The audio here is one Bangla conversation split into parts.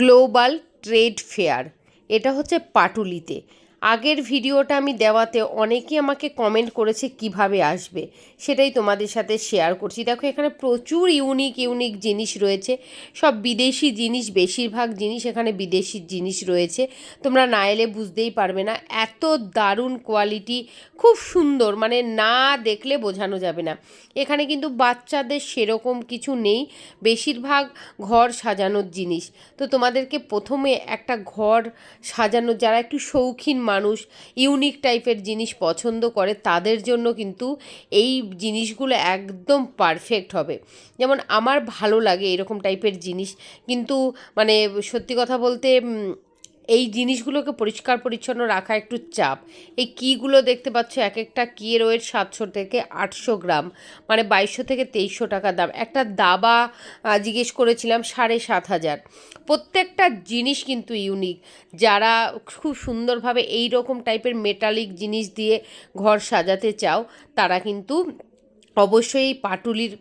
গ্লোবাল ট্রেড ফেয়ার, এটা হচ্ছে পাটুলিতে। আগের ভিডিওটা আমি দেওয়াতে অনেকেই আমাকে কমেন্ট করেছে কিভাবে আসবে, সেটাই তোমাদের সাথে শেয়ার করছি। দেখো এখানে প্রচুর ইউনিক ইউনিক জিনিস রয়েছে, সব বিদেশি জিনিস, বেশিরভাগ জিনিস এখানে বিদেশি জিনিস রয়েছে। তোমরা না এলে বুঝতেই পারবে না, এত দারুণ কোয়ালিটি, খুব সুন্দর, মানে না দেখলে বোঝানো যাবে না। এখানে কিন্তু বাচ্চাদের সেরকম কিছু নেই, বেশিরভাগ ঘর সাজানোর জিনিস। তো তোমাদেরকে প্রথমে একটা ঘর সাজানোর, যারা একটু শৌখিন মানুষ, ইউনিক টাইপের জিনিস পছন্দ করে, তাদের জন্য কিন্তু এই জিনিসগুলো একদম পারফেক্ট হবে। যেমন আমার ভালো লাগে এরকম টাইপের জিনিস, কিন্তু মানে সত্যি কথা বলতে এই জিনিসগুলোকে পরিষ্কার পরিচ্ছন্ন রাখা একটু চাপ। এই কীগুলো দেখতে পাচ্ছ, এক একটা কিয়ের ওয়েট 700 থেকে 800 গ্রাম, মানে 2200 থেকে 2300 টাকা দাম। একটা দাবা জিজ্ঞেস করেছিলাম 7,500। প্রত্যেকটা জিনিস কিন্তু ইউনিক। যারা খুব সুন্দরভাবে এই রকম টাইপের মেটালিক জিনিস দিয়ে ঘর সাজাতে চাও, তারা কিন্তু অবশ্যই এই পাটুলির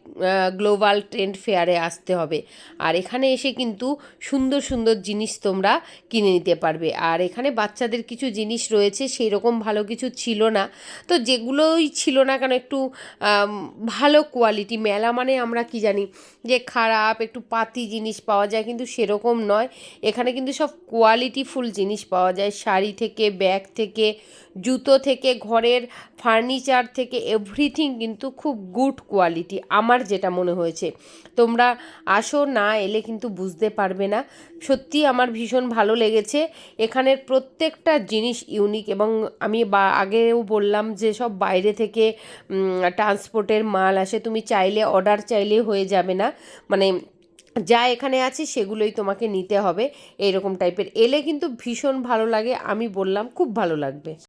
গ্লোবাল ট্রেন্ড ফেয়ারে আসতে হবে। আর এখানে এসে কিন্তু সুন্দর সুন্দর জিনিস তোমরা কিনে নিতে পারবে। আর এখানে বাচ্চাদের কিছু জিনিস রয়েছে, সেই রকম ভালো কিছু ছিল না, তো যেগুলোই ছিল না কেন একটু ভালো কোয়ালিটি। মেলা মানে আমরা কি জানি যে খারাপ, একটু পাতি জিনিস পাওয়া যায়, কিন্তু সেরকম নয়। এখানে কিন্তু সব কোয়ালিটিফুল জিনিস পাওয়া যায়, শাড়ি থেকে, ব্যাগ থেকে, জুতো থেকে, ঘরের ফার্নিচার থেকে, এভরিথিং কিন্তু খুব গুড কোয়ালিটি আমার যেটা মনে হয়েছে। তোমরা আসো, না এলে কিন্তু বুঝতে পারবে না। সত্যি আমার ভীষণ ভালো লেগেছে। এখানের প্রত্যেকটা জিনিস ইউনিক, এবং আমি আগেও বললাম যে সব বাইরে থেকে ট্রান্সপোর্টের মাল আসে, তুমি চাইলে অর্ডার চাইলে হয়ে যাবে না, মানে যা এখানে আছে সেগুলোই তোমাকে নিতে হবে। এইরকম টাইপের এলে কিন্তু ভীষণ ভালো লাগে, আমি বললাম খুব ভালো লাগবে।